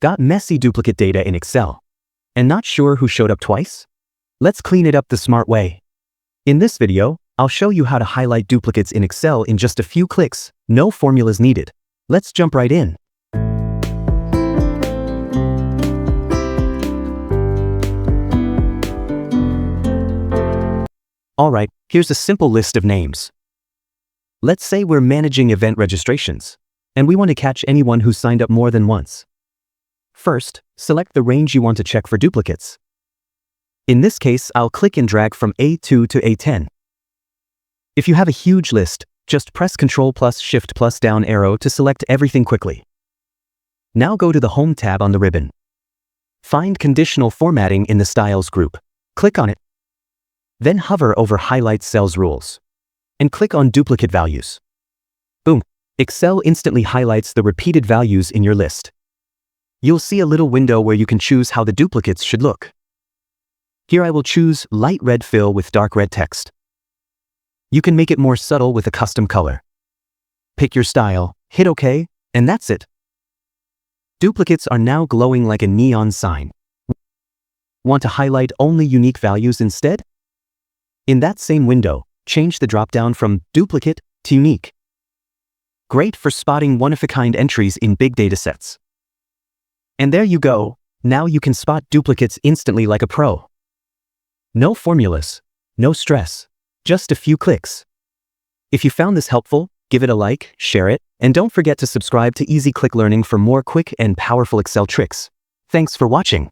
Got messy duplicate data in Excel? And not sure who showed up twice? Let's clean it up the smart way. In this video, I'll show you how to highlight duplicates in Excel in just a few clicks, no formulas needed. Let's jump right in. Alright, here's a simple list of names. Let's say we're managing event registrations, and we want to catch anyone who signed up more than once. First, select the range you want to check for duplicates. In this case, I'll click and drag from A2 to A10. If you have a huge list, just press Ctrl plus Shift plus down arrow to select everything quickly. Now go to the Home tab on the ribbon. Find Conditional Formatting in the Styles group. Click on it. Then hover over Highlight Cells Rules. And click on Duplicate Values. Boom! Excel instantly highlights the repeated values in your list. You'll see a little window where you can choose how the duplicates should look. Here I will choose light red fill with dark red text. You can make it more subtle with a custom color. Pick your style, hit OK, and that's it. Duplicates are now glowing like a neon sign. Want to highlight only unique values instead? In that same window, change the drop-down from Duplicate to Unique. Great for spotting one-of-a-kind entries in big datasets. And there you go, now you can spot duplicates instantly like a pro. No formulas, no stress, just a few clicks. If you found this helpful, give it a like, share it, and don't forget to subscribe to Easy Click Learning for more quick and powerful Excel tricks. Thanks for watching.